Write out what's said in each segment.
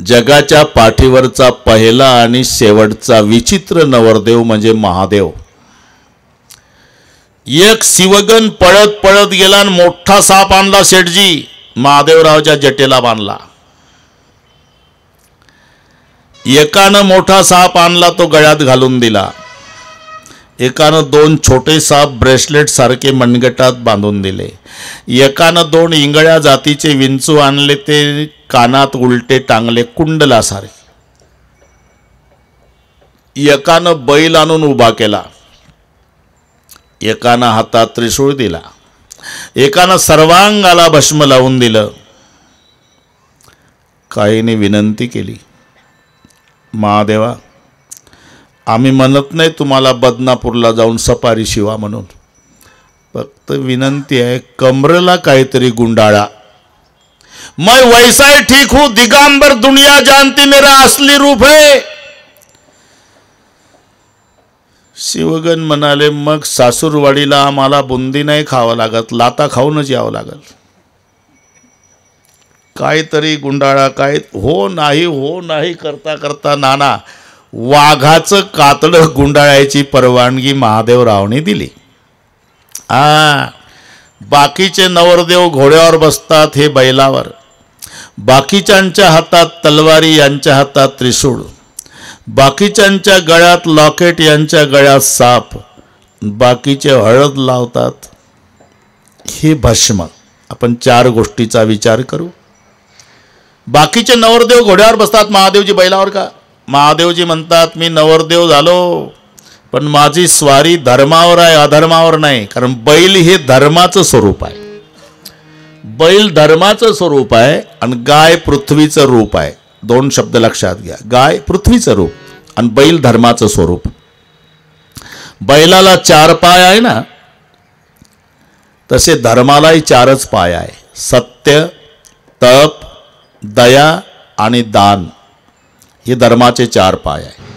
जगाच्या पाठीवरचा पहिला आणि शेवटचा विचित्र नवरदेव म्हणजे महादेव. एक शिवगण पळत पळत गेला आणि मोठा साप आणला. शेठजी महादेवरावच्या जटेला बांधला. एकानं मोठा साप आणला, तो गळ्यात घालून दिला. एकानं दोन छोटे साप ब्रेसलेट सारखे मनगटात बांधून दिले. एकानं दोन इंगळ्या जातीचे विंचू आणले, ते कानात उलटे टांगले कुंडलासारखे. एकानं बैल आणून उभा केला. एकानं हातात त्रिशूळ दिला. एकानं सर्वांगाला भस्म लावून दिलं. काहींनी विनंती केली, महादेवा, आम्ही म्हणत नाही तुम्हाला बदनापूरला जाऊन सफारी शिवा म्हणून, फक्त विनंती आहे कमरेला काहीतरी गुंडाळा. मैं वैसा ही ठीक हूं, दिगंबर दुनिया जानती मेरा असली रूप है. शिवगण म्हणाले, मग सासूरवाडीला आम्हाला बुंदी नाही खावं लागत, लाता खाऊनच यावं लागल. काहीतरी गुंडाळा. काय हो नाही करता करता नाना वाघाचं कातडं गुंडाळायची परवानगी महादेवरावने दिली. बाकीचे नवरदेव घोड्यावर बसतात, हे बैलावर. बाकीच्यांच्या हातात तलवारी, यांच्या हातात त्रिशूळ. बाकीच्यांच्या गळ्यात लॉकेट, यांच्या गळ्यात साप. बाकीचे हळद लावतात, हे भस्म. आपण चार गोष्टीचा विचार करू. बाकीचे नवरदेव घोड्यावर बसतात, महादेवजी बैलावर का? महादेवजी म्हणतात, मी नवरदेव झालो, पण माझी स्वारी धर्मावर आहे, अधर्मावर नाही. कारण बैल हे धर्माचं स्वरूप आहे. बैल धर्माचं स्वरूप आहे आणि गाय पृथ्वीचं रूप आहे. दोन शब्द लक्षात घ्या. गाय पृथ्वीचं रूप आणि बैल धर्माचं स्वरूप. बैलाला चार पाय आहे ना, तसे धर्मालाही चारच पाय आहे. सत्य, तप, दया आणि दान, हे धर्माचे चार पाय आहे.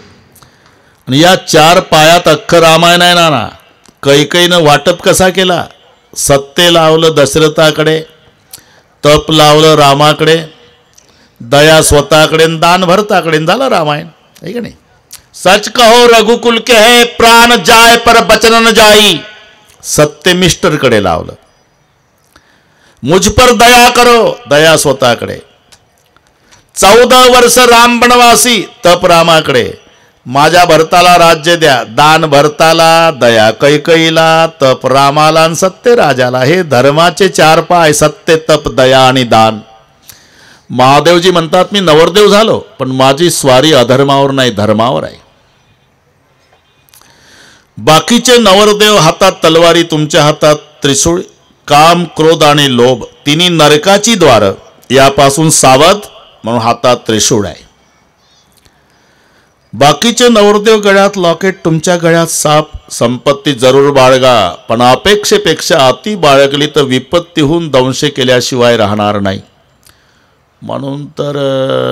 आणि या चार पायात अख्खं रामायण आहे ना. कैकेयीनं वाटप कसा केला? सत्य लावलं दशरथाकडे, तप लावलं रामाकडे, दया स्वतःकडे, दान भरताकडे, झालं रामायण. आहे का नाही? सच कहो रघुकुल के है, प्राण जाय पर बचन न जाई. सत्य मिस्टरकडे लावलं. मुझ पर दया करो, दया स्वतःकडे. 14 वर्ष राम वनवासी, तप रामाकडे. माझ्या भरताला राज्य द्या, दान भरताला, दया कैकेयीला, तप रामाला आणि सत्य राजाला. हे धर्माचे चार पाय: सत्य, तप, दया आणि दान. महादेवजी म्हणतात, मी नवरदेव झालो, पण माझी स्वारी अधर्मावर नाही, धर्मावर आहे. बाकीचे नवरदेव हातात तलवारी, तुमच्या हातात त्रिशूळ. काम, क्रोध आणि लोभ तिन्ही नरकाची द्वार, यापासून सावध म्हणून हातात त्रिशूळ आहे. बाकीचे नवरदेव गळ्यात लॉकेट, तुमच्या गळ्यात साप. संपत्ती जरूर बाळगा, पण अपेक्षेपेक्षा अति बाळगली तर विपत्तीहून दंश केल्याशिवाय राहणार नाही. म्हणून तर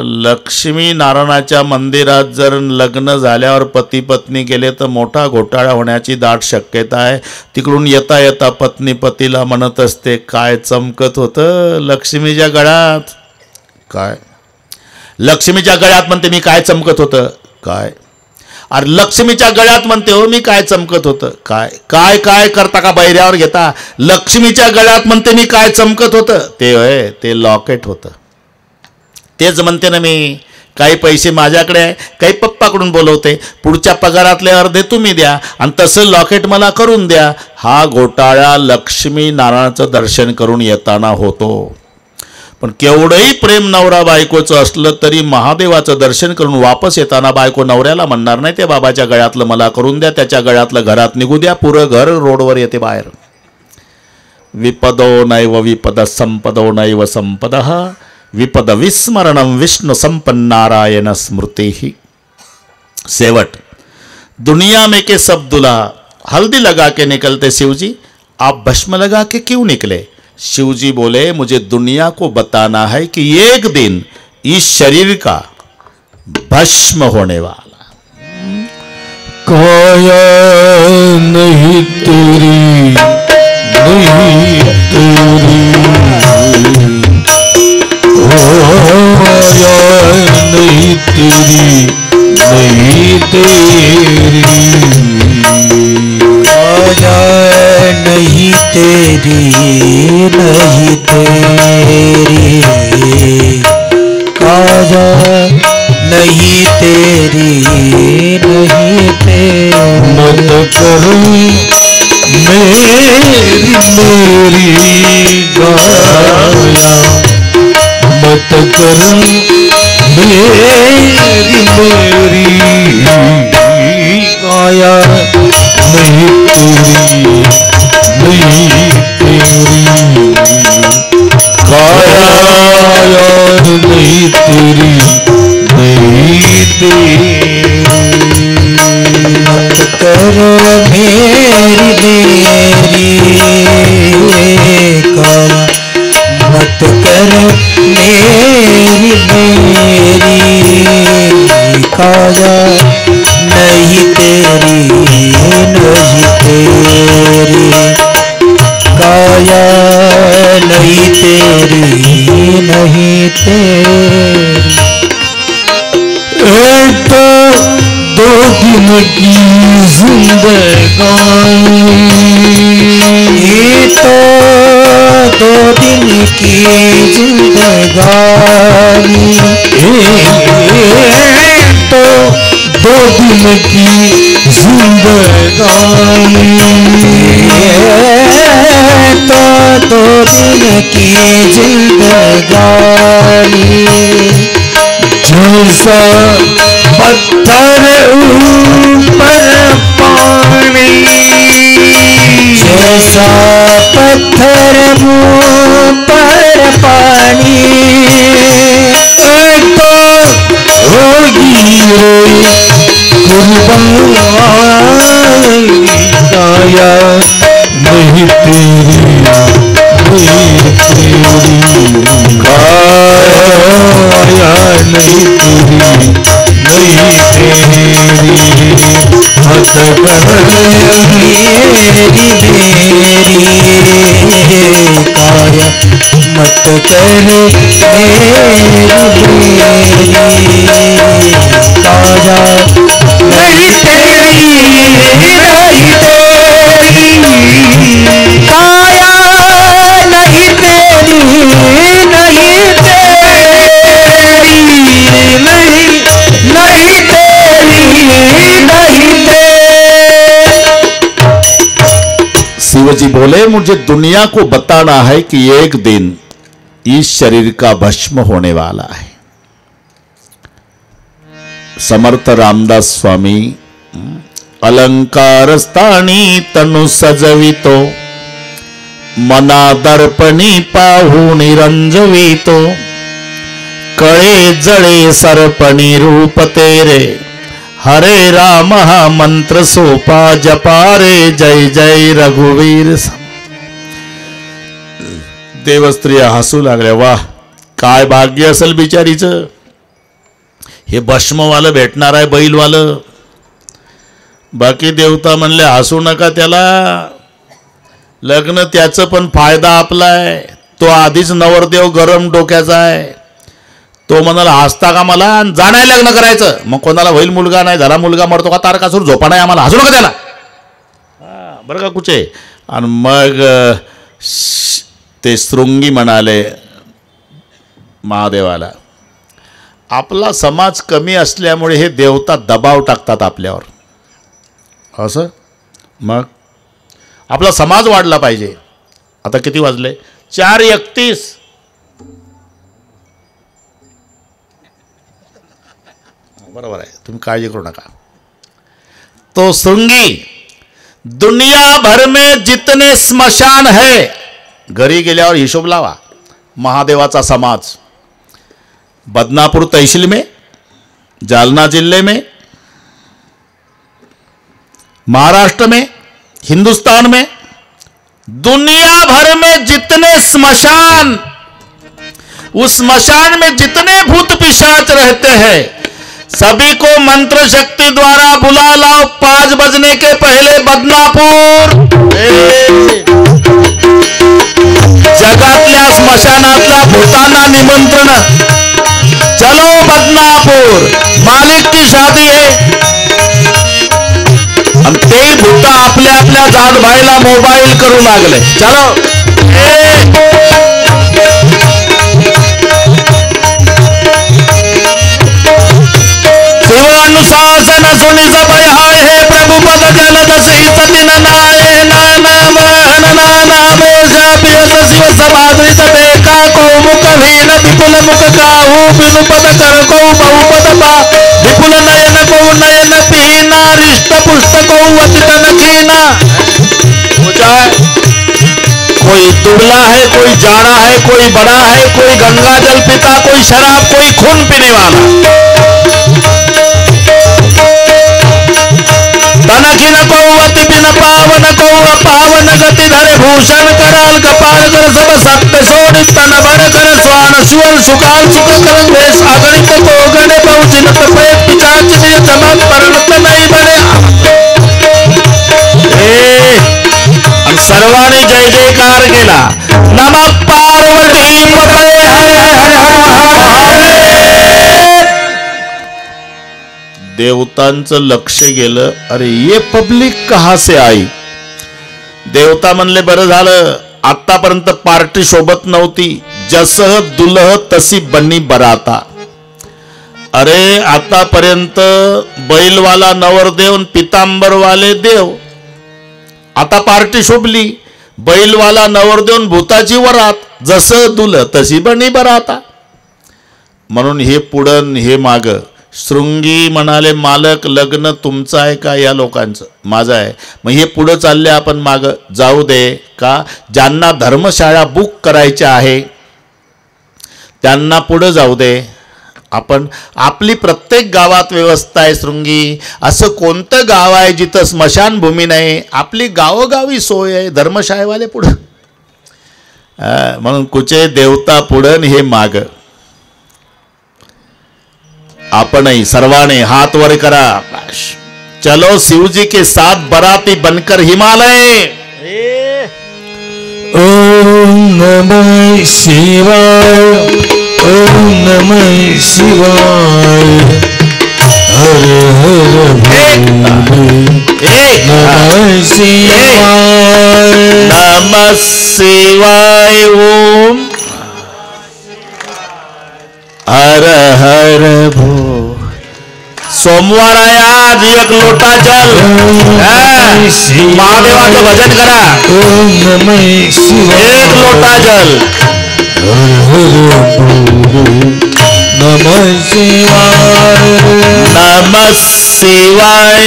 लक्ष्मी नारायणाच्या मंदिरात जर लग्न झाल्यावर पती पत्नी गेले तर मोठा घोटाळा होण्याची दाट शक्यता आहे. तिकडून येता येता पत्नी पतीला म्हणत असते, काय चमकत होतं लक्ष्मीच्या गळ्यात. काय लक्ष्मीच्या गळ्यात म्हणते, मी काय चमकत होतं. काय अरे लक्ष्मीच्या गळ्यात म्हणते, हो मी काय चमकत होतं. काय काय काय करता का बैऱ्यावर घेता. लक्ष्मीच्या गळ्यात म्हणते, मी काय चमकत होतं. ते होय, ते लॉकेट होतं. तेच म्हणते ना मी, काही पैसे माझ्याकडे आहे, काही पप्पाकडून बोलवते, पुढच्या पगारातले अर्धे तुम्ही द्या आणि तसं लॉकेट मला करून द्या. हा घोटाळा लक्ष्मी नारायणाचं दर्शन करून येताना होतो. पण केवढंही प्रेम नवरा बायकोचं असलं तरी महादेवाचं दर्शन करून वापस येताना बायको नवऱ्याला म्हणणार नाही, ते बाबाच्या गळ्यातलं मला करून द्या, त्याच्या गळ्यातलं घरात निघू द्या. पुरं घर रोडवर येते बाहेर. विपदो नैव विपद संपदो नैव संपदः, विपद विस्मरणम विष्णु संपन्नारायण स्मृति. सेवट, दुनिया में के सब दुल्हा हल्दी लगा के निकलते, शिवजी आप भस्म लगा के क्यों निकले. शिवजी बोले, मुझे दुनिया को बताना है कि एक दिन इस शरीर का भस्म होने वाला. काया नहीं तेरी, नहीं तेरी, काया तेरी नहीं तेरी काया नहीं तेरी नहीं तेरी काया नहीं तेरी नहीं तेरी मत करो मेरी गाया मत करो मेरी काया नहीं तेरी नहीं तेरी काया नहीं तेरी नहीं तेरी मत करो मेरी काया मत करो मेरी काया नहीं तेरी नहीं तेरी काया नहीं तेरी नहीं तेरी एक तो 2 दिन की जिंदगानी ये तो 2 दिन की जिंदगानी एक तो 2 दिन की जिंदगानी तो 2 दिन की जिंदगानी जैसा पत्थर ऊपर पानी जैसा पत्थर मुँह पर पानी तो होगी रे कुर्बानी काया नहीं तेरी नहीं तेरी काया नहीं तेरी नहीं तेरी मत कर काया मत कर काया नहीं तेरी नहीं तेरी काया नहीं तेरी नहीं तेरी नहीं नहीं तेरी नहीं तेरी। शिवजी बोले, मुझे दुनिया को बताना है कि एक दिन इस शरीर का भस्म होने वाला है। समर्थ रामदास स्वामी, अलंकार स्थानी तनु सजवितो मना दर्पणी पाहू निरंजवितो कळे जळे सर्पणी रूप तेरे हरे राम हा मंत्र सोपा जपा रे जय जय रघुवीर। देवस्त्रिया हसू लागल्या, वाह काय भाग्य असेल बिचारीचं, हे भस्मवालं भेटणार आहे बैलवालं। बाकी देवता म्हणले हसू नका त्याला, लग्न त्याचं पण फायदा आपला आहे, तो आधीच नवरदेव गरम डोक्याचा आहे। तो म्हणाला हसता का मला, जाणार लग्न करायचं, मग कोणाला होईल मुलगा, नाही झाला मुलगा मरतो का तारकासूर, झोपा नाही आम्हाला, हसू नका त्याला बरं का कुठे। आणि मग ते शृंगी म्हणाले महादेवाला, आपला समाज कमी असल्यामुळे हे देवता दबाव टाकतात आपल्यावर, असं मग आपला समाज वाढला पाहिजे। आता किती वाजले, 4:31। बरोबर आहे, तुम्ही काळजी करू नका। तो शृंगी, दुनिया भर में जितने स्मशान है, घरी गेल्यावर हिशोब लावा, महादेवाचा समाज बदनापूर तहसील में, जालना जिले में, महाराष्ट्र में, हिंदुस्तान में, दुनिया भर में जितने स्मशान, उस स्मशान में जितने भूत पिशाच रहते हैं, सभी को मंत्र शक्ति द्वारा बुला लाओ 5 बजने के पहले बदनापूर। जगातल्या स्मशानातल्या भूतांना निमंत्रण, चलो बदनापूर। कपूर मालिक की शादी है. आणि तेही भूत आपल्या आपल्या जात भाईला मोबाईल करू लागले. चलो शिवानुशासन सुनिस भय हाय हे प्रभु पद जलद सही सती नाये नाम नामोषापियत शिव समादृत देखा को मुख हीन विपुल मुख काहू बिनु पद कर को बहुपद पा विपुल नयन को नयन पीना रिष्ट पुष्ट को अतित नखीना. कोई दुबला है, कोई जाड़ा है, कोई बड़ा है, कोई गंगा जल पीता, कोई शराब, कोई खून पीने वाला. तनखिन को अति बिन पावन को अपावन गति धरे भूषण कराल कपाल कर सब सत्य सोडित तन बड़ कर स्वान सुअर सुकाल सुख कर देश अगणित को गणे बहुचिन तपेत पिचाच निज चमक परिणत नहीं बने. सर्वांनी जय जयकार केला. नमः पार्वती पतये हर हर हर. देवतांचं लक्ष गेलं. अरे ये पब्लिक कहां से आई. देवता म्हणले बरं झालं आतापर्यंत पार्टी सोबत नव्हती. जसं दुलह तशी बनी बराता. अरे आतापर्यंत बैलवाला नवरदेव पितांबरवाले देव. आता पार्टी शोभली. बैलवाला नवरदेव भूताची वरात. जसं दुलह तशी बनी बराता. म्हणून हे पुढं हे माग. शृंगी म्हणाले मालक लग्न तुमचं आहे का या लोकांचं. माझं आहे. मग हे पुढं चालले आपण माग. जाऊ दे का ज्यांना धर्मशाळा बुक करायच्या आहे त्यांना पुढं जाऊ दे. आपण आपली प्रत्येक गावात व्यवस्था आहे. शृंगी असं कोणतं गाव आहे जिथं स्मशानभूमी नाही. आपली गावोगावी सोय आहे. धर्मशाळेवाले पुढं. म्हणून कुचे देवता पुढं हे माग. आपणही सर्वाने हाथ वर करा. चलो शिवजी के साथ बराती बनकर हिमालय. ओम नमः शिवाय. ओम नमः शिवाय. हर हर नमः शिवाय. नमः शिवाय. ओम हर हर भो. सोमवार आहे आज. एक लोटा जल महादेवाचं भजन करा. ओम नमः शिवाय. एक लोटा जल. नमः शिवाय. नमः शिवाय.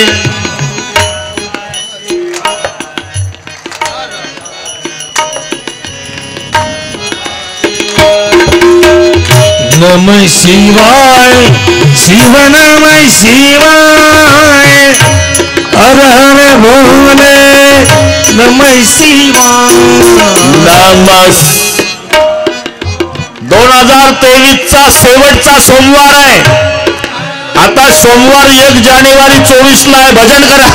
नमः शिवाय. शिव नमः शिवाय. हर हर भोले. नमः शिवाय. नमः. 2023चा शेवटचा सोमवार आहे. आता सोमवार 1 जानेवारी 24ला आहे. भजन करा.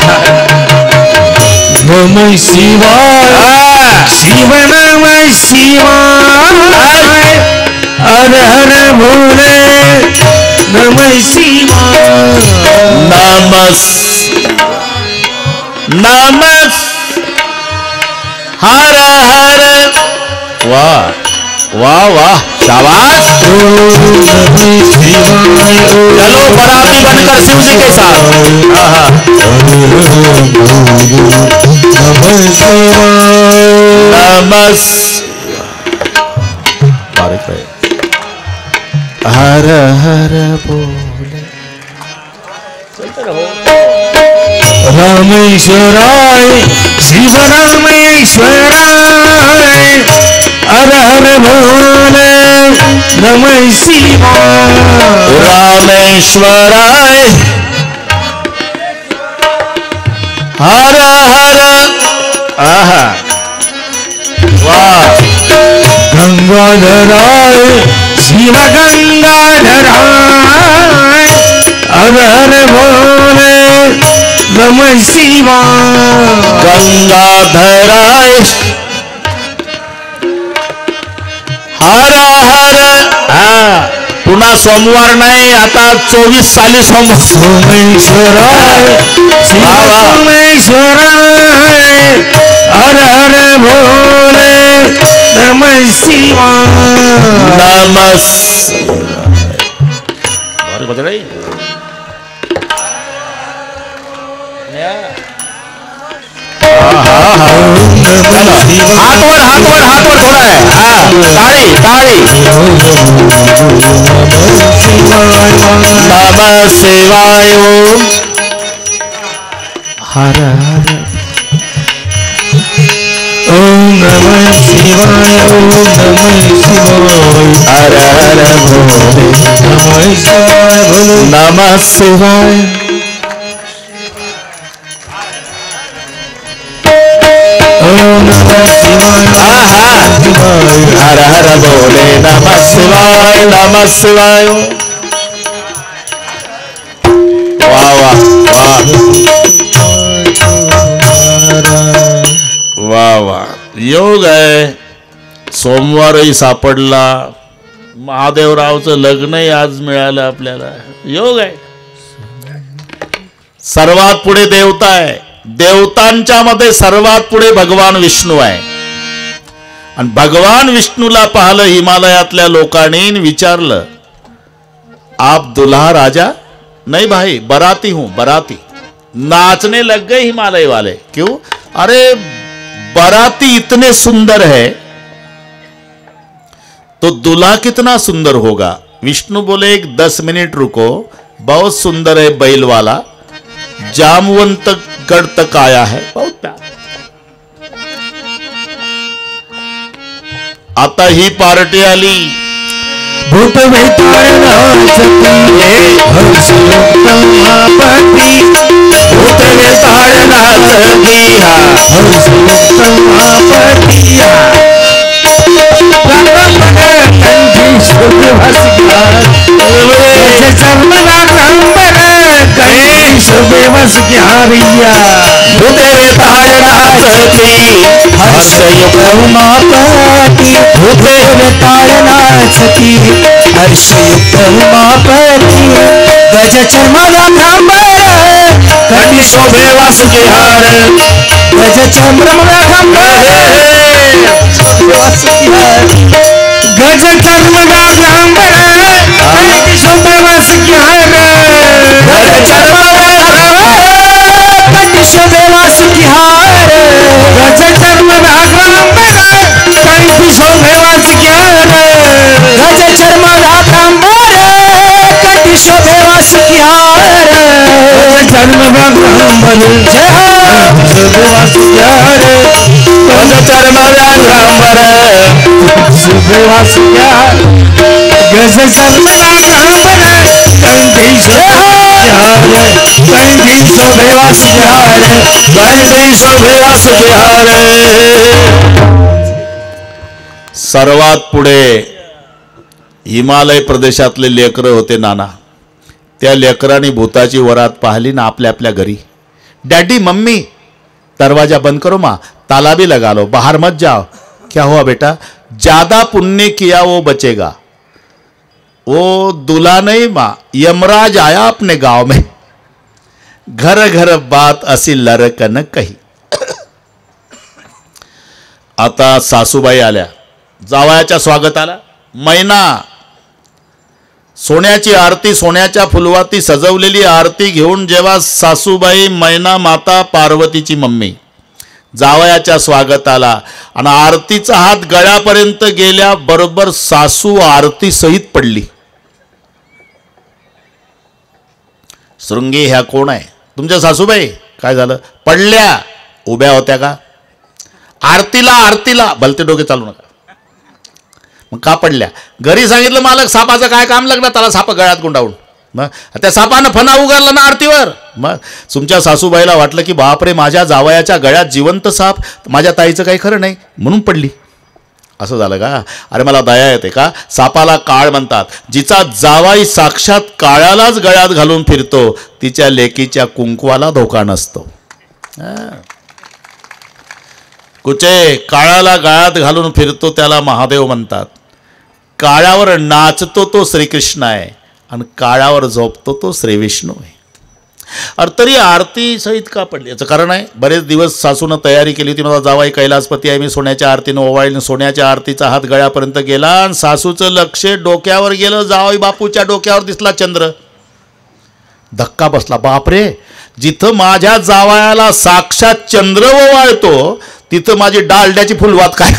नमः शिवाय. शिव नमः शिवाय. हर हर भोले. नमः शिवाय. नमः. नमः. हर हर. वाह वाह वाह शाबाश. चलो बराती बनकर शिव जी के साथ. नमः. हर हर बोले. रामेश्वराय. शिव रामेश्वराय. हर हर भोले. नमः शिवाय. रामेश्वराय. हर हर. आहा वाह. गंगाधराय. शिव गंगाधराय. हर हर भोले. नमः शिवाय. गंगाधराय. हर हर. पुन्हा सोमवार नाही, आता 24 साली सोमेश्वराय शिव सोमेश्वराय हर हर भोले नमः शिवाय हातवर थोडा आहे. टाळी टाळी. नमः शिवाय. ओम हर हर ओम नमः शिवाय ओम नमः शिवाय हर हर भोले नमः शिवाय भोले नमः शिवाय. ओम नमः शिवाय हर हर भोले नमः शिवाय नमः शिवाय. वाह वाह वाह वाह. योग आहे. सोमवारही सापडला. महादेवरावचं लग्नही आज मिळालं आपल्याला. योग आहे. सर्वात पुढे देवता आहे. देवतांच्या मध्ये सर्वात पुढे भगवान विष्णू आहे. आणि भगवान विष्णूला पाहिलं हिमालयातल्या लोकांनी, विचारलं आप दुल्हा राजा? नहीं भाई, बराती हूं, बराती. नाचने लग गए हिमालय वाले. क्यों? अरे बराती इतने सुंदर है तो दूल्हा कितना सुंदर होगा. विष्णु बोले एक 10 मिनट रुको, बहुत सुंदर है बैल वाला, जामवंत गढ़ तक आया है, बहुत प्यार. आता ही पार्टी आली. भूत वेताळनाचती हर्षयुक्तमापती भूत वेताळनाचती हर्षयुक्तमापती कंठी शुभवस्या चर्मना कंबर कंठी शुभवस्या रिया भूत वेताळनाचती हर्षयुक्तमापती भूत वेताळनाचती हर्षयुक्तमापती गज चर्मना कंबर कंठी शोभे वासुकी हार. गज चर्मना कंबर वासुकी हार गज चर्मना कंबर कंठी शोभे वासुकी हार गज चर्मना कंठी शोभे वासुकी हार गज चर्मना कंबर कंठी शोभे वासुकी हार गज चर्मना कंबर कंठी शोभे वासुकी हार चर्मना कंबर जय हो शोभे वासुकी हार गज चर्मना कंबर शोभे वासुकी हार गज चर्मना कंबर कंठी शोभे कंठी शोभे वासुकी हार कंठी शोभे वासुकी हार. सर्वात पुढे हिमालय प्रदेशातले लेकरं होते नाना. त्या लेकरांनी भूताची वरात पाहिली ना आपल्या आपल्या घरी. डॅडी मम्मी दरवाजा बंद करो माँ, ताला भी लगा लो, बाहर मत जाओ. क्या हुआ बेटा? ज्यादा पुण्य किया वो बचेगा. वो दूल्हा नहीं माँ, यमराज आया अपने गांव में. घर घर बात असी लरकन कही. आता सासूबाई आल्या. जावयाच्या स्वागताला मैना सोन्याची आरती, सोन्याच्या फुलवाती सजवलेली आरती घेऊन जेव्हा सासूबाई मैना माता पार्वतीची मम्मी जावयाच्या स्वागताला आणि आरतीचा हात गळ्यापर्यंत गेल्या बरोबर सासू आरती सहित पडली. शृंगी ह्या कोण आहे? तुमच्या सासूबाई. काय झालं? पडल्या. उभ्या होत्या का? आरतीला आरतीला भलते डोके चालू नका. मग का पडल्या? घरी सांगितलं मालक सापाचं काय काम लागलं, त्याला साप गळ्यात गुंडावून. मग त्या सापानं फणा उगारला ना आरतीवर. मग तुमच्या सासूबाईला वाटलं की बापरे माझ्या जावयाच्या गळ्यात जिवंत साप, माझ्या ताईचं काही खरं नाही म्हणून पडली. असं झालं का? अरे मला दया येते का? सापाला काळ म्हणतात. जिचा जावाई साक्षात काळालाच गळ्यात घालून फिरतो तिच्या लेकीच्या कुंकवाला धोका नसतो. कुचे काळाला गळ्यात घालून फिरतो त्याला महादेव म्हणतात. काळावर नाचतो तो श्रीकृष्ण आहे. आणि काळावर झोपतो तो श्रीविष्णू आहे. अरे तरी आरती सहित का पडली? याचं कारण आहे, बरेच दिवस सासूनं तयारी केली होती, मला जावाई कैलासपती आहे, मी सोन्याच्या आरतीनं ओवाळीनं सोन्याच्या आरतीचा हात गळ्यापर्यंत गेला आणि सासूचं लक्ष डोक्यावर गेलं. जावाई बापूच्या डोक्यावर दिसला चंद्र. धक्का बसला. बापरे, जिथं माझ्या जावयाला साक्षात चंद्र ओवाळतो तिथं माझी डालड्याची फुलवात काय?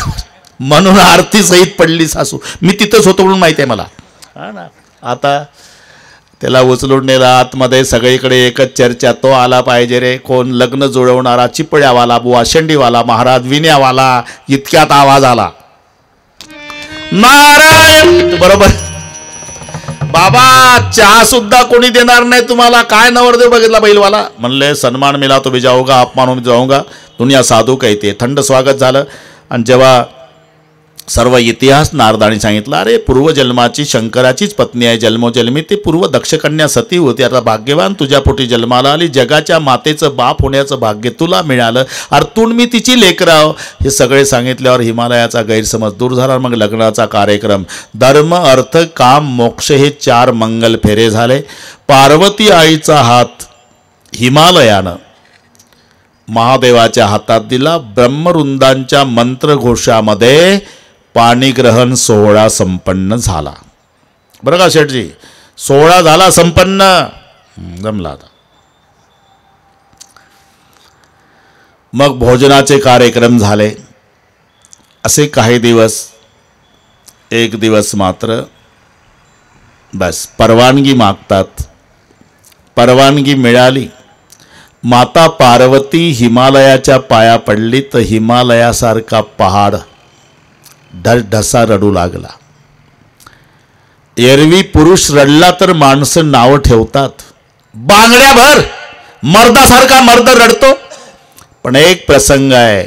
म्हणून आरती सहित पडली सासू. मी तिथंच होतो म्हणून माहिती आहे मला. हा ना. आता त्याला उचलून नेला आतमध्ये. सगळीकडे एकच चर्चा, तो आला पाहिजे रे. कोण? लग्न जुळवणारा, चिपळ्यावाला, बुवा शेंडीवाला, महाराज विण्यावाला. इतक्यात आवाज आला, नारायण. बरोबर बाबा, चहा सुद्धा कोणी देणार नाही तुम्हाला. काय नवरदेव बघितला बैलवाला? म्हणले सन्मान मिला तो भी जाऊगा, अपमान होऊन जाऊंगा, दुनिया साधू कहते. थंड स्वागत झालं. आणि जेव्हा सर्व इतिहास नारदानी सांगितला, अरे पूर्वजन्माची शंकराचीच पत्नी आहे, जन्मोजन्मी ती पूर्व दक्षकन्या सती होती. आता भाग्यवान तुझ्या पोटी जन्माला आली, जगाच्या मातेचं बाप होण्याचं भाग्य तुला मिळालं, अर्थून मी तिची लेकराव. हे सगळे सांगितल्यावर हिमालयाचा गैरसमज दूर झाला. मग लग्नाचा कार्यक्रम, धर्म अर्थ काम मोक्ष हे 4 मंगल फेरे झाले. पार्वती आईचा हात हिमालयानं महादेवाच्या हातात दिला. ब्रह्मरुंदांच्या मंत्रघोषामध्ये पाणीग्रहण सोहळा संपन्न झाला. बरं का शेठजी, सोहळा झाला संपन्न, जमला. आता मग भोजनाचे कार्यक्रम झाले. असे काही दिवस, एक दिवस मात्र बस परवानगी मागतात. परवानगी मिळाली. माता पार्वती हिमालयाच्या पाया पडली तर हिमालयासारखा पहाड ढसा रडू लागला. एरवी पुरुष रडला तर माणसं नाव ठेवतात, बांगड्याभर मर्दासारखा मर्द रडतो. पण एक प्रसंग आहे,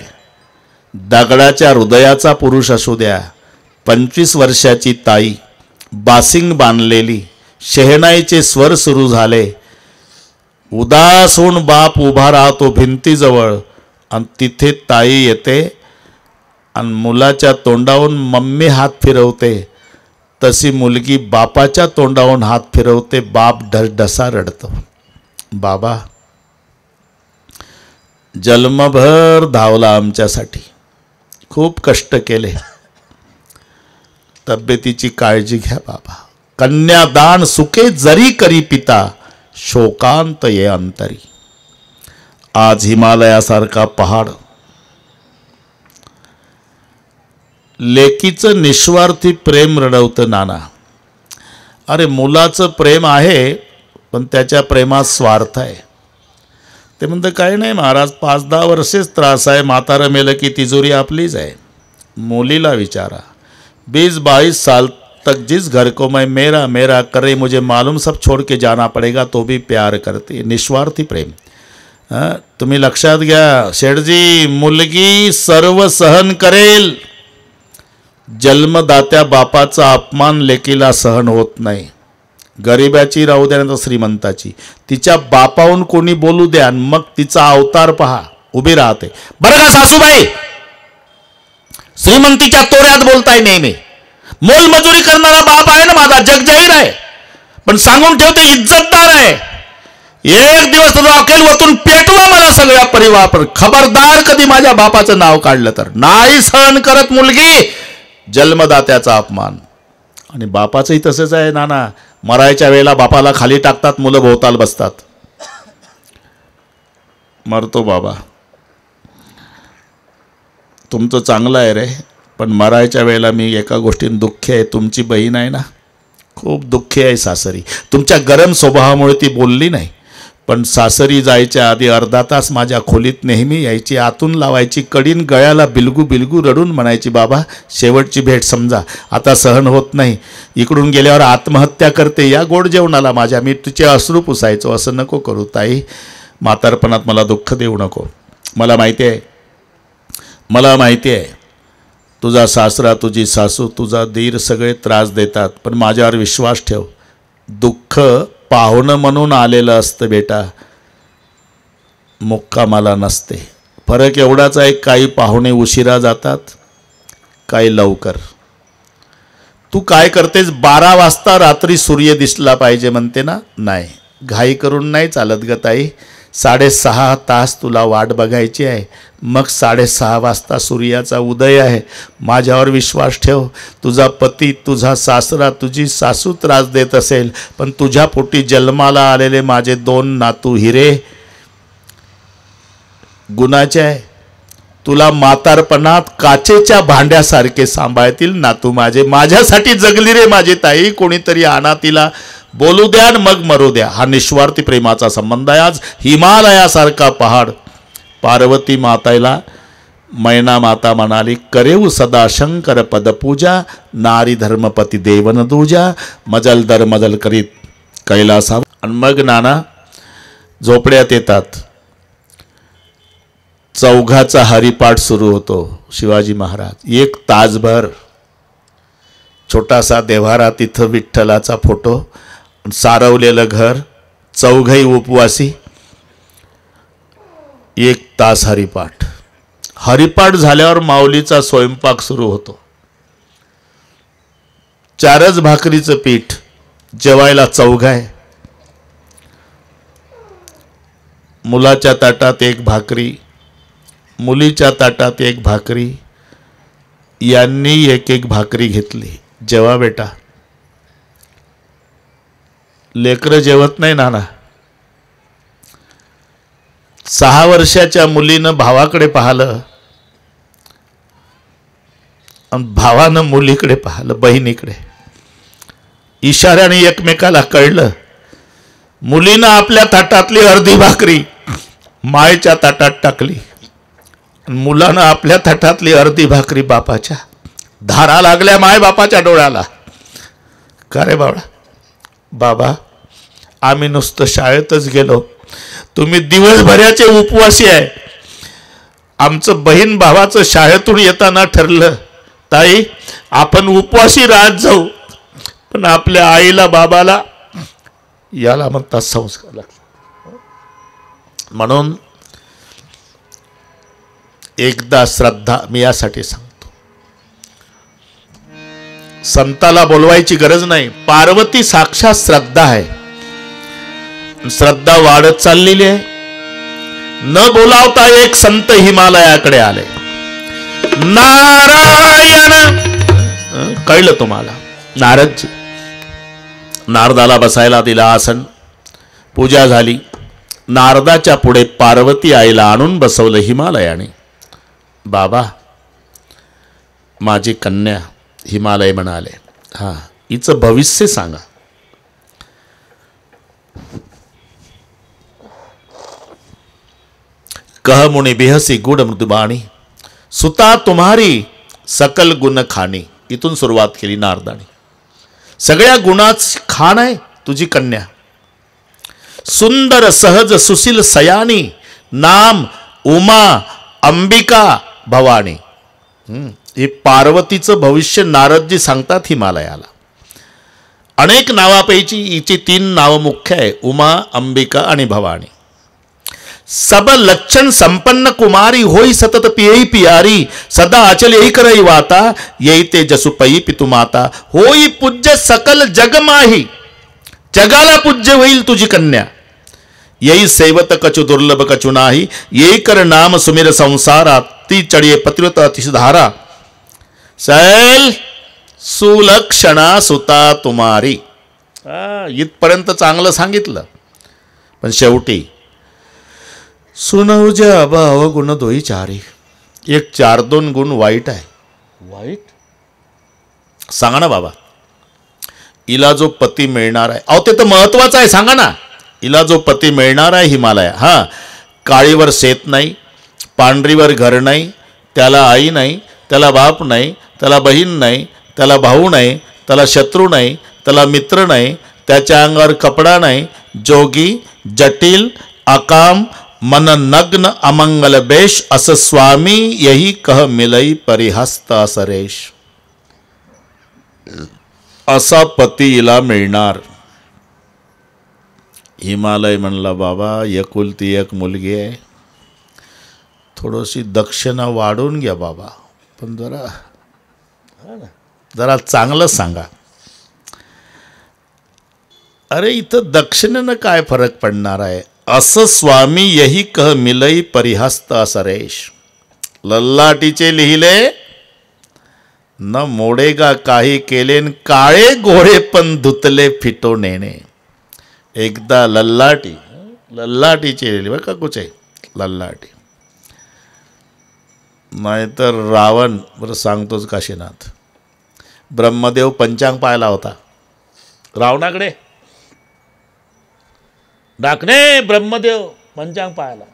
दगडाच्या हृदयाचा पुरुष असू द्या, 25 वर्षाची ताई, बासिंग बांधलेली, शहनाईचे स्वर सुरू झाले. उदास होऊन बाप उभा राहतो भिंतीजवळ आणि तिथे ताई येते आणि मुलाच्या तोंडावरून मम्मी हात फिरवते. तशी मुलगी बापाच्या तोंडावरून हात फिरवते. बाप ढसा रडतो. बाबा जन्मभर धावला आमच्यासाठी, खूप कष्ट केले, तब्येतीची काळजी घ्या बाबा. कन्यादान सुखे जरी करी पिता, शोकांत ये अंतरी. आज हिमालयासारखा पहाड, लेकीचं निस्वार्थी प्रेम रडवतं नाना. अरे मुलाचं प्रेम आहे पण त्याच्या प्रेमात स्वार्थ आहे. ते म्हणतं काही नाही महाराज, 5-10 वर्षेच त्रास आहे, म्हातारं मेलं की तिजोरी आपलीच आहे. मुलीला विचारा, 20-22 साल तक जिस घर को मैं मेरा मेरा करे, मुझे मालूम सब छोड़ के जाना पड़ेगा, तो भी प्यार करते. निस्वार्थी प्रेम. तुम्ही लक्षात घ्या शेठजी, मुलगी सर्व सहन करेल. जन्मदात्या बापाचा अपमान लेकीला सहन होत नाही. गरिबाची राहू द्या नाही श्रीमंताची, तिच्या बापाहून कोणी बोलू द्या मग तिचा अवतार पहा, उभी राहते. बरं का सासूबाई, श्रीमंतीच्या तोऱ्यात बोलताय नेहमी. मोलमजुरी करणारा बाप आहे ना माझा, जगजाहीर आहे, पण सांगून ठेवते इज्जतदार आहे. एक दिवस रॉकेल वतून पेटवा मला सगळ्या परिवार. खबरदार कधी माझ्या बापाचं नाव काढलं तर. नाही सहन करत मुलगी जन्मदात्याचा अपमान. आणि बापाचंही तसंच आहे नाना, मरायच्या वेळेला बापाला खाली टाकतात, मुलं भोवताल बसतात. मरतो बाबा, तुमचं चांगलं आहे रे, पण मरायच्या वेळेला मी एका गोष्टीने दुःखी आहे. तुमची बहीण आहे ना, खूप दुःखी आहे सासरी. तुमच्या गरम स्वभावामुळे ती बोलली नाही, पण सासरी जायच्या आधी अर्धा तास माझ्या खोलीत नेहमी यायची, आतून लावायची कडीन, गळ्याला बिलगू बिलगू रडून म्हणायची, बाबा शेवटची भेट समजा, आता सहन होत नाही, इकडून गेल्यावर आत्महत्या करते, या गोड जेवणाला माझ्या. मी तुझे अश्रू पुसायचो, असं नको करू ताई, म्हातारपणात मला दुःख देऊ नको. मला माहिती आहे, मला माहिती आहे तुझा सासरा, तुझी सासू, तुझा दीर सगळे त्रास देतात, पण माझ्यावर विश्वास ठेव, दुःख पाहुणं म्हणून आलेलं असतं बेटा, मुक्कामाला नसते. फरक एवढाच आहे, काही पाहुणे उशिरा जातात, काही लवकर. तू काय करतेस 12 वाजता रात्री सूर्य दिसला पाहिजे म्हणते ना. नाही, घाई करून नाही चालत ग ताई. 6.5 तास तुला वाट बघायची आहे. मग 6.5 वाजता सूर्याचा उदय आहे. माझ्यावर विश्वास ठेव. तुझा पती, तुझा सासरा, तुझी सासू त्रास देत असेल, पण तुझ्या पोटी जन्माला आलेले माझे 2 नातू हिरे गुणाचे आहे. तुला म्हातारपणात काचेच्या भांड्यासारखे सांभाळतील नातू माझे. माझ्यासाठी जगली रे माझी ताई. कोणीतरी आणा तिला, बोलू द्या मग मरू द्या. हा निस्वार्थी प्रेमाचा संबंध आहे. आज हिमालयासारखा पहाड. पार्वती माताला मैना माता म्हणाली, करेऊ सदा शंकर पदपूजा, नारी धर्मपती देवन दूजा, मजल दर मजल करीत कैलासा. आणि मग नाना झोपड्यात येतात. चौघाचा हरिपाठ सुरू होतो. शिवाजी महाराज 1 तासभर, छोटासा देव्हारा, तिथं विठ्ठलाचा फोटो, सारवलेलं घर, चौघही उपवासी, 1 तास हरिपाठ. हरिपाठ झाल्यावर माऊलीचा स्वयंपाक सुरू होतो. 4च भाकरीचं पीठ, जेवायला चौघाय. मुलाच्या ताटात 1 भाकरी, मुलीच्या ताटात 1 भाकरी. यांनी 1 भाकरी घेतली. जेवा बेटा. लेकरं जेवत नाही नाना. 6 वर्षाच्या मुलीनं भावाकडे पाहिलं आणि भावानं मुलीकडे पाहिलं, बहिणीकडे. इशाऱ्याने एकमेकाला कळलं. मुलीनं आपल्या ताटातली अर्धी भाकरी मायेच्या ताटात टाकली. मुलानं आपल्या ताटातली अर्धी भाकरी बापाच्या. धारा लागल्या माय बापाच्या डोळ्याला. का रे बाबा? बाबा, आम्ही नुसतं शाळेतच गेलो, तुम्ही दिवसभराचे उपवासी आहे. आमचं बहीण भावाचं शाळेतून येताना ठरलं, ताई आपण उपवासी राहत जाऊ, पण आपल्या आईला बाबाला, याला म्हणतात संस्कार. म्हणून एकदा श्रद्धा, मी यासाठी सांगतो, संताला बोलवायची गरज नाही. पार्वती साक्षात श्रद्धा आहे. श्रद्धा वाढत चाललेली आहे. न बोलावता एक संत हिमालयाकडे आले. नारायण, कळलं तुम्हाला? नारदजी. नारदाला बसायला दिला आसन, पूजा झाली. नारदाच्या पुढे पार्वती आईला आणून बसवलं हिमालयाने. बाबा, माझी कन्या. हिमालय म्हणाले, हा, हिचं भविष्य सांगा. कह मुनि बेहसी गुड मृदुबाणी, सुता तुम्हारी सकल गुण खाणी. इथून सुरुवात केली नारदाने. सगळ्या गुणाच खाण आहे तुझी कन्या. सुंदर सहज सुशील सयानी, नाम उमा अंबिका भवानी. हे पार्वतीचं भविष्य नारदजी सांगतात हिमालयाला. अनेक नावापैकी हिची 3 नावं मुख्य आहे, उमा, अंबिका आणि भवानी. सब लक्षण संपन्न कुमारी, होई सतत पियई पियारी, सदा अचल येई करई वाता, येई ते जसु पई पितु माता, होई पूज्य सकल जग माही. जगाला पूज्य होईल तुझी कन्या. येई सेवत कछु दुर्लभ कछु नाही, येई कर नाम सुमिर संसारा, ती चढिये पतिव्रत अतिशधारा. सैल सुलक्षणा सुता तुम्हारी. इथपर्यंत चांगलं सांगितलं, पण शेवटी सुनौज अभाव गुण दोई चारी. एक 4-2 गुण वाईट आहे. वाईट सांगा ना बाबा. हिला जो पती मिळणार आहे, अहो ते तर महत्वाचं आहे, सांगा ना. हिला जो पती मिळणार आहे हिमालय, हा, काळीवर शेत नाही, पांढरीवर घर नाही, त्याला आई नाही, त्याला बाप नाही, त्याला बहीण नाही, त्याला भाऊ नाही, त्याला शत्रू नाही, त्याला मित्र नाही, त्याच्या अंगावर कपडा नाही, जोगी, जटिल, अकाम, मन नग्न, अमंगल बेश, अस स्वामी यही कह मिलई परिहस्त असरेश. असा पती हिला मिळणार. हिमालय म्हणला, बाबा एकुलती एक मुलगी आहे, थोडीशी दक्षिणा वाढवून घ्या बाबा, पण जरा जरा चांगलं सांगा. अरे इथं दक्षिणेनं काय फरक पडणार आहे. असं स्वामी यही कह मिलई परिहस्त असरेश. लल्लाटीचे लिहिले न मोडेगा काही केलेन काळे गोळे पण धुतले फिटो नेणे. एकदा लल्लाटीचे लिहिले बरं का कुठे लल्लाटी. नाहीतर रावण बरं सांगतोच काशीनाथ. ब्रह्मदेव पंचांग पाहिला होता रावणाकडे. डाकणे ब्रह्मदेव पंचांग पाहिला.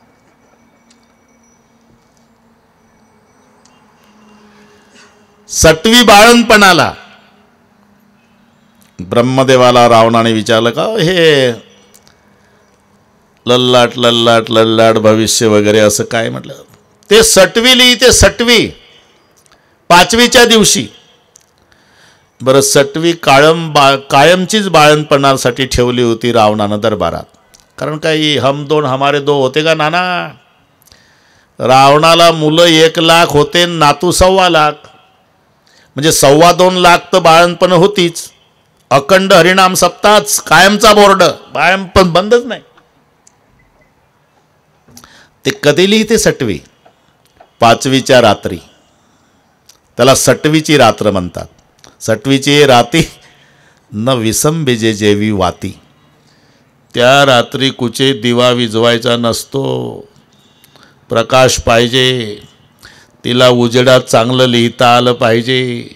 सटवी बाळणपणाला ब्रह्मदेवाला रावणाने विचारलं का हे लल्लाट लल्लाट लल्लाट भविष्य वगैरे असं काय म्हटलं. ते सटवी लिही ते सटवी 5वीच्या दिवशी. बरं सटवी कायमचीच बाळणपणासाठी ठेवली होती रावणानं दरबारात. कारण काही हम दोन हमारे दो होते का नाना. रावणाला मुलं 1 लाख होते नातू 1.25 लाख. म्हणजे 2.25 लाख तर बाळणपण होतीच. अखंड हरिनाम सप्ताच कायमचा बोर्ड बाळणपण बंदच नाही. ते कधी लिहिते सटवी 5वीच्या रात्री. त्याला सटवीची रात्र म्हणतात. सटवीची राती न विसंबिजे जेवी वाती. त्या रात्री कुचे दिवा विजवायचा नसतो. प्रकाश पाहिजे. तिला उजेडात चांगलं लिहिता आलं पाहिजे.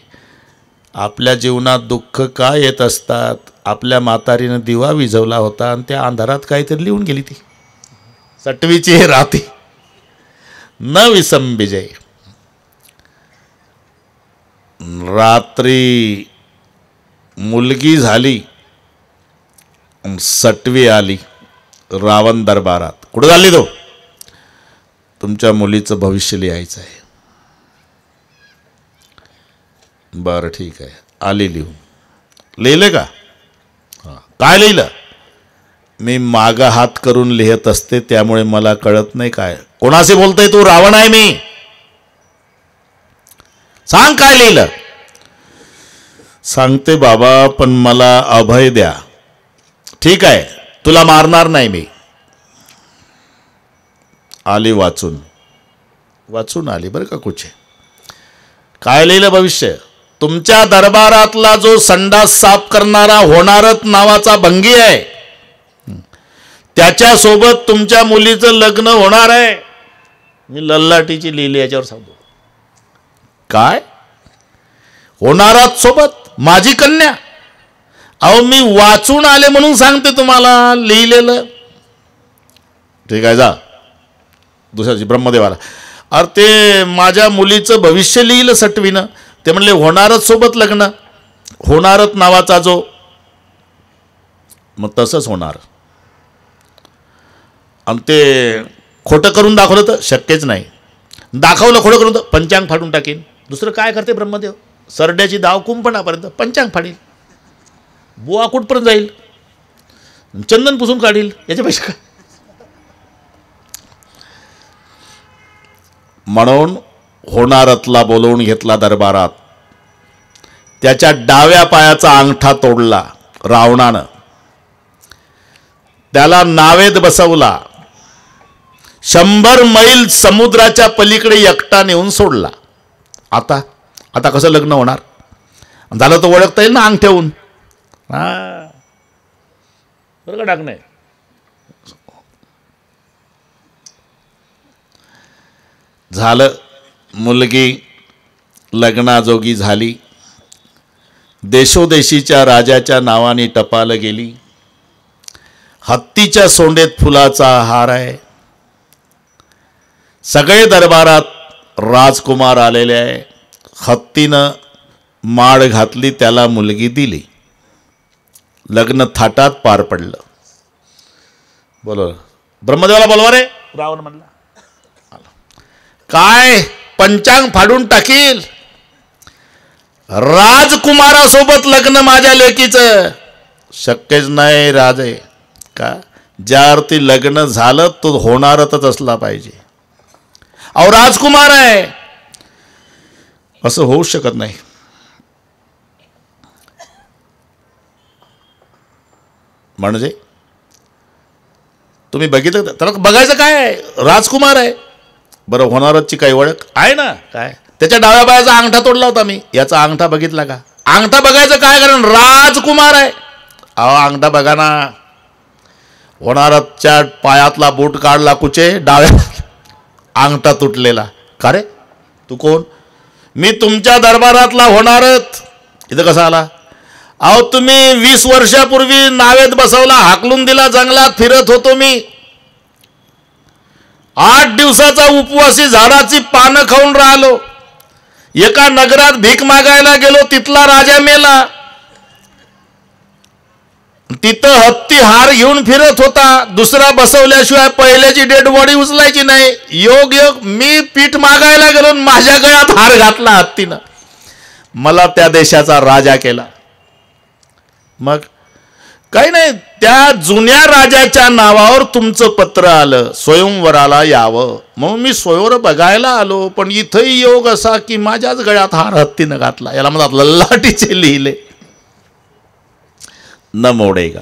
आपल्या जीवनात दुःख का येत असतात. आपल्या म्हातारीनं दिवा विझवला होता आणि त्या अंधारात काहीतरी लिहून गेली ती. सटवीची राती न विसंबिजे. रात्री मुलगी झाली. सटवी आली रावण दरबारात. कुठं झाली तो. तुमच्या मुलीचं भविष्य लिहायचं आहे. बरं ठीक आहे आली लिहून. लिहिले का. काय लिहिलं. मी मागा हात करून लिहित असते त्यामुळे मला कळत नाही काय. कोणाशी बोलतोय तू. रावण आहे मी. सांग काय लिहिलं. सांगते बाबा पण मला अभय द्या. ठीक आहे तुला मारणार नाही मी. आली वाचून आली बरं का कुठे. काय लिहिलं भविष्य. तुमच्या दरबारातला जो संडास साफ करणारा होणारच नावाचा भंगी आहे त्याच्यासोबत तुमच्या मुलीचं लग्न होणार आहे. मी लल्लाटीची लिहिली याच्यावर सांगतो. काय होणारात सोबत माझी कन्या. अहो मी वाचून आले म्हणून सांगते तुम्हाला लिहिलेलं. ठीक आहे जा दुसऱ्याची ब्रह्मदेवाला. अरे ते माझ्या मुलीचं भविष्य लिहिलं सटवीनं. ते म्हणले होणारच सोबत लग्न. होणारच नावाचा जो. मग तसंच होणार. आणि ते खोटं करून दाखवलं तर शक्यच नाही. दाखवलं खोटं करून तर पंचांग फाडून टाकेन. दुसरं काय करते ब्रह्मदेव. सरड्याची दाव कुंपणापर्यंत पंचांग फाडील. बुवा कुठपर्यंत जाईल. चंदन पुसून काढील. याच्यापेक्षा काय. म्हणून होणारतला बोलवून घेतला दरबारात. त्याच्या डाव्या पायाचा अंगठा तोडला रावणानं. त्याला नावेत बसवला. 100 मैल समुद्राच्या पलीकडे एकटा नेऊन सोडला. आता कसं लग्न होणार. झालं तर ओळखता येईल ना अंग ठेवून. बरं का टाकणे. झालं मुलगी लग्नाजोगी झाली. देशोदेशीच्या राजाच्या नावाने टपाल गेली. हत्तीच्या सोंडेत फुलाचा हार आहे. सगळे दरबारात राजकुमार आलेले आहे. हत्तीनं माळ घातली त्याला मुलगी दिली. लग्न थाटात पार पडलं. बोल ब्रह्मदेवाला बोलवा रे. रावण म्हणला काय पंचांग फाडून टाकील. राजकुमारासोबत लग्न माझ्या लेकीचं शक्यच नाही राजे. का ज्या अर्थी लग्न झालं तो होणारच असला पाहिजे. अहो राजकुमार आहे. असं होऊ शकत नाही. म्हणजे तुम्ही बघितलं त्याला बघायचं काय, राजकुमार आहे. बरं होणारची काही ओळख आहे ना, काय त्याच्या डाव्या पायाचा अंगठा तोडला होता मी, याचा अंगठा बघितला का? अंगठा बघायचं काय, कारण राजकुमार आहे. अहो अंगठा बघा ना. होणारच्या पायातला बूट काढला कुचे, डाव्या अंगठा तुटलेला. का रे तू कोण? मी तुमच्या दरबारातला होणारच. इथं कसा आला? अहो तुम्ही 20 वर्षापूर्वी नावेत बसवला, हाकलून दिला, जंगलात फिरत होतो मी. 8 दिवसाचा उपवासी झाडाची पानं खाऊन राहिलो. एका नगरात भीक मागायला गेलो, तिथला राजा मेला. तिथं हत्ती हार घेऊन फिरत होता. दुसरा बसवल्याशिवाय पहिल्याची डेड बॉडी उचलायची नाही. योग योग मी पीठ मागायला गेलो, माझ्या गळ्यात हार घातला हत्तीनं. मला त्या देशाचा राजा केला. मग काही नाही, त्या जुन्या राजाच्या नावावर तुमचं पत्र आलं, स्वयंवराला यावं. मग मी स्वयंवर बघायला आलो, पण इथंही योग असा की माझ्याच गळ्यात हार हत्तीनं घातला. याला म्हणतात ललाटीचे लिहिले न मोडेगा.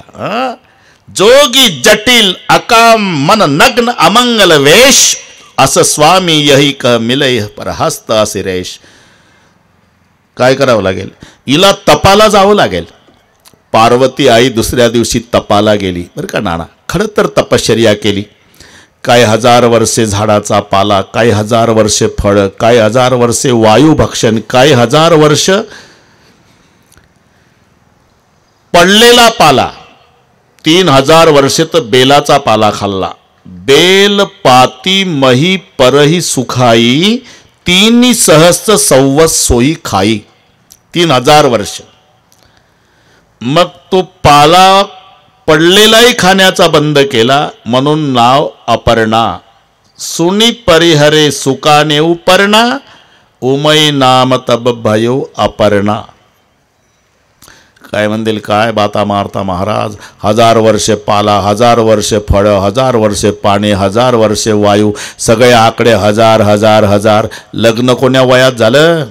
जोगी जटिल अकाम मन नग्न अमंगल वेश, असं स्वामी यही कह मिलय परहस्त असिरेश. काय करावं लागेल? हिला तपाला जावं लागेल. पार्वती आई दुसऱ्या दिवशी तपाला गेली बरं का नाना. खरं तर तपश्चर्या केली. काय 1000 वर्षे झाडाचा पाला, काय 1000 वर्षे फळ, काय 1000 वर्षे वायुभक्षण, काय 1000 वर्ष पडलेला पाला. 3000 वर्षे तर बेलाचा पाला खाल्ला. बेल पाती मही परही सुखाई, 3 सहस्त्र संवत्स सोयी खाई. 3000 वर्ष. मग तो पाला पडलेलाही खाण्याचा बंद केला, म्हणून नाव अपर्णा. सुनी परिहरे सुकाने उपर्णा, उमय नाम तब भयो अपर्णा. काय म्हणतील, काय बाता मारता महाराज. 1000 वर्षे पाला, 1000 वर्षे फळं, 1000 वर्षे पाणी, 1000 वर्षे वायू, सगळे आकडे 1000 1000 1000. लग्न कोण्या वयात झालं?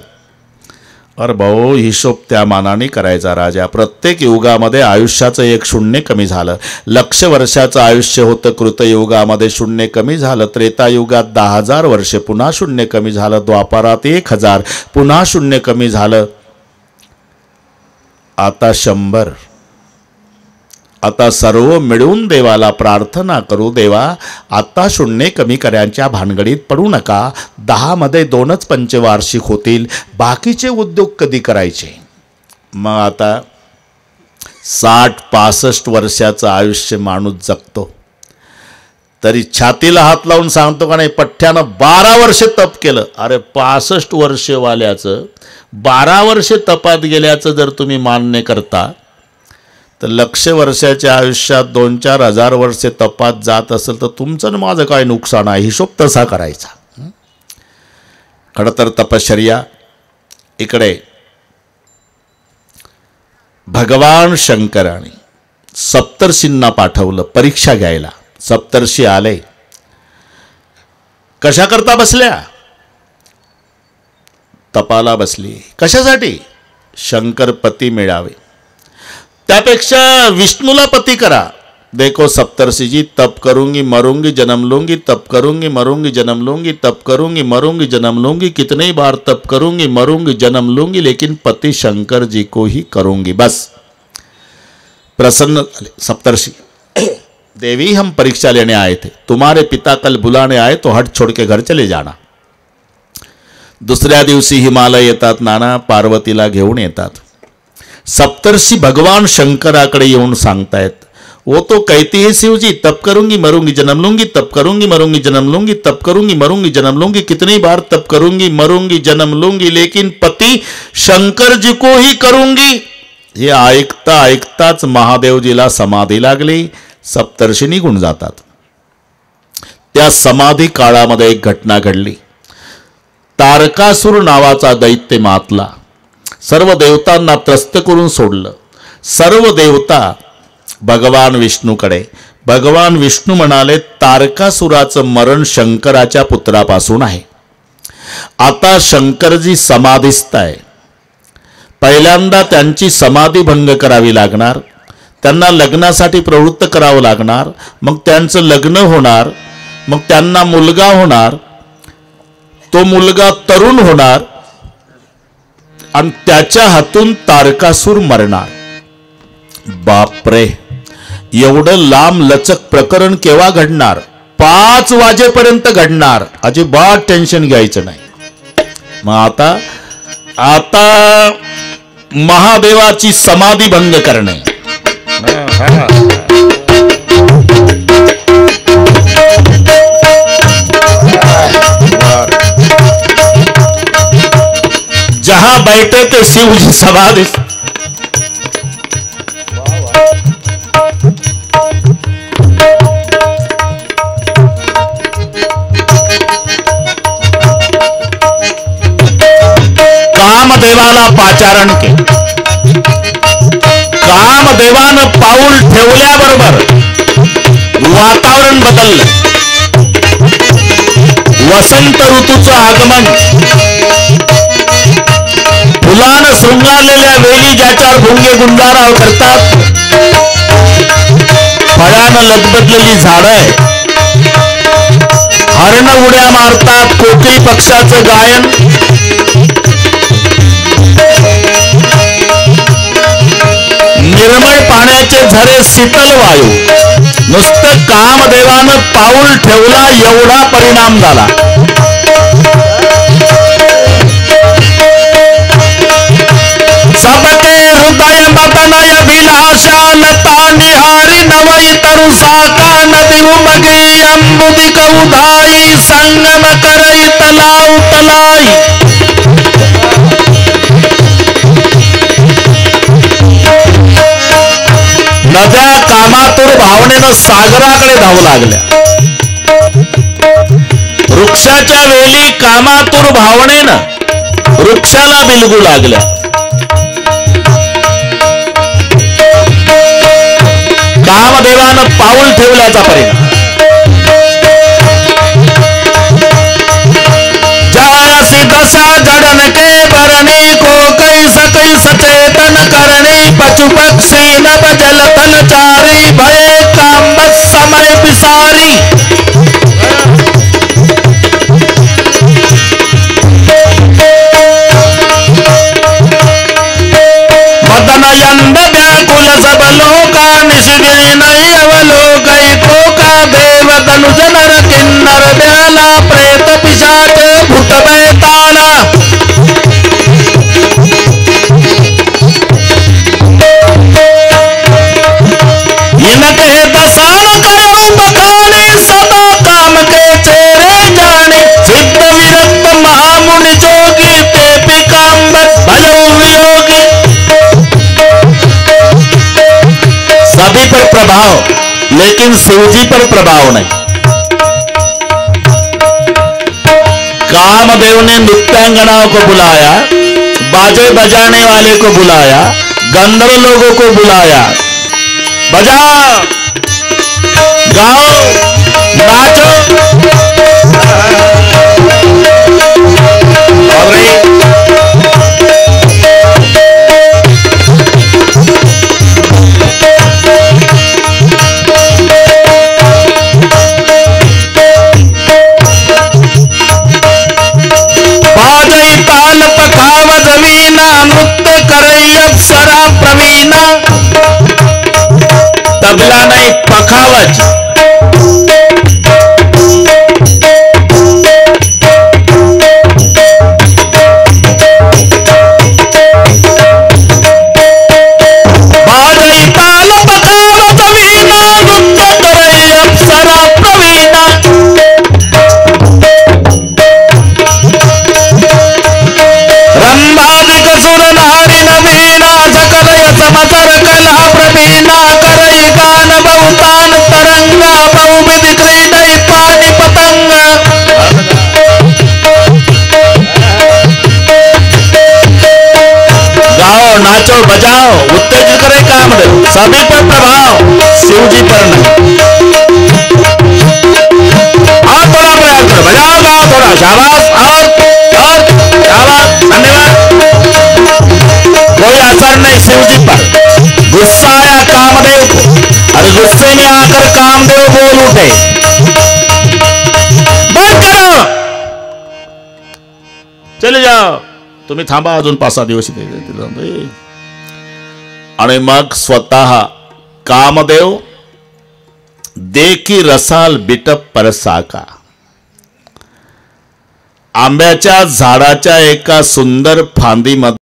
अरे भाऊ हिशोब त्या मानाने करायचा राजा. प्रत्येक युगामध्ये आयुष्याचं 1 शून्य कमी झालं. 1,00,000 वर्षाचं आयुष्य होतं, कृतयुगामध्ये 0 कमी झालं. त्रेतायुगात 10,000 वर्षे, पुन्हा 0 कमी झालं. द्वापारात 1000, पुन्हा 0 कमी झालं. आता 100. आता सर्व मिळून देवाला प्रार्थना करू, देवा आता 0 कमी करायच्या भानगडीत पडू नका. 10 मध्ये 2च पंचवार्षिक होतील, बाकीचे उद्योग कधी करायचे? मग आता 60-65 वर्षाचं आयुष्य माणूस जगतो, तरी छातीला हात लावून सांगतो का नाही, पठ्ठ्यानं 12 वर्षे तप केलं. अरे 65 वर्षवाल्याचं 12 वर्षे तपात गेल्याचं जर तुम्ही मान्य करता, तर 1,00,000 वर्षाच्या आयुष्यात 2-4 हजार वर्षे तपात जात असेल तर तुमचं आणि माझं काय नुकसान आहे? हिशोब तसा करायचा. खरं तर तपश्चर्या. इकडे भगवान शंकराने सप्तर्षींना पाठवलं परीक्षा घ्यायला. सप्तर्षी आले. कशा करता बसल्या? तपाला बसली. कशासाठी? शंकर पती मिळावे. त्यापेक्षा विष्णूला पती करा. देखो सप्तर्षि जी, तप करूंगी मरूंगी जन्म लूंगी, तप करूंगी मरूंगी जन्म लूंगी, तप करूंगी मरूंगी जन्म लूंगी, कितनी बार तप करूंगी मरूंगी जन्म लूंगी, लेकिन पति शंकर जी को ही करूंगी. बस प्रसन्न सप्तर्षि. देवी हम परीक्षा लेने आए थे, तुम्हारे पिता कल बुलाने आए तो हट छोड़ के घर चले जाना. दुसऱ्या दिवशी हिमालय येतात नाना, पार्वतीला घेऊन येतात. सप्तर्षि भगवान शंकराकडे येऊन सांगतायत, वो तो कहती है शिव जी, तप करूंगी मरूंगी जन्म लूंगी, तप करूंगी मरूंगी जन्म लूंगी, तप करूंगी मरूंगी जन्म लूंगी, कितनी बार तप करूंगी मरूंगी जन्म लूंगी, लेकिन पति शंकर जी को ही करूंगी. हे ऐकता ऐकताच महादेवजीला समाधी लागली. सप्तर्षी निघून जातात. त्या समाधी काळामध्ये एक घटना घडली. तारकासुर नावाचा दैत्य मातला. सर्व देवतांना त्रस्त करून सोडलं. सर्व देवता भगवान विष्णूकडे. भगवान विष्णू म्हणाले, तारकासुराचं मरण शंकराच्या पुत्रापासून आहे. आता शंकरजी समाधीस्थ आहे. पहिल्यांदा त्यांची समाधी भंग करावी लागणार. त्यांना लग्नासाठी प्रवृत्त करावं लागणार, मग त्यांचं लग्न होणार, मग त्यांना मुलगा होणार, तो मुलगा तरुण होणार आणि त्याच्या हातून तारकासूर मरणार. बापरे, एवढं लांब लचक प्रकरण केव्हा घडणार? 5 वाजेपर्यंत घडणार. अजिबात टेन्शन घ्यायचं नाही. मग आता महादेवाची समाधी भंग करणे. जहां बैठे थे शिव जी समाधि. कामदेवाला पाचारण केलं. कामदेवानं पाऊल ठेवल्याबरोबर वातावरण बदललं. वसंत ऋतूचं आगमन. फुलानं शृंगारलेल्या वेली ज्याच्यावर भुंगे गुंजाराव करतात, फळानं लदबदलेली झाडं, हरण उड्या मारतात, कोकिळ पक्षाचं गायन, निर्मळ पाण्याचे झरे, शीतल वायू. नुसतं कामदेवानं पाऊल ठेवला एवढा परिणाम झाला. सबके हृदय मतनय विलासा लता निहारी नवई तरुसा का नदी उमगी अम्बुदिक उधाई संगम करई तलाऊ तलाई. नद्या कामातूर भावनेनं सागराकडे धावू लागल्या. वृक्षाच्या वेली कामातूर भावनेनं वृक्षाला बिलगू लागल्या. कामदेवानं पाऊल ठेवल्याचा परिणाम. जैसी दशा जड़न के बरनी को कैस कैस चेतन करनी पशु पक्षी नभ जल थल चारी भये काम समय पिसारी. मदन यंद व्याकुल सब लोका निष्गिन अवलोकई को का देव धनुष नर किन्नर व्याला प्रेत पिशाच भूत बैताला. इनके दसाण कयो बखाने सदा काम के चेहरे जाने सिद्ध विरक्त महामुनि जोगी ते पिकाम्बर भयो वियोगी. सभी पर प्रभाव, लेकिन शिवजी पर प्रभाव नहीं. कामदेव ने नृत्यांगनाओं को बुलाया, बाजे बजाने वाले को बुलाया, गंधर्व लोगों को बुलाया. बजाओ, गाओ, नाचो. बाजई ताल पखाव जमीना नृत्य करई अप्सरा प्रवीणा. तबला नहीं, पखावज. बाजई ताल पखाव जमीना नृत्य करई अप्सरा प्रवीणा. रंभादिक सुर नारी नवीना सकल समतर कला प्रवीणा करई गान बहुतान तरंगा बहुविध क्रीडई पानी पतंग. गाओ, नाचो, बजाओ, उत्तेजित करे कामदेव. सभी पर प्रभाव, शिवजी पर नहीं. और थोड़ा प्रयास करो, बजाओ, गाओ थोड़ा. शाबाश. और शाबाश. धन्यवाद. कोई असर नहीं शिवजी पर. गुस्सा आया कामदेव कामदेव बोल उठे, बंद करो, चले जाओ, तुम्ही थांबा अजून 5-6 दिवस इथे. आणि मग स्वतः कामदेव देखी रसाल बिटप परसाका, आंब्याच्या झाडाच्या एका सुंदर फांदीमध्ये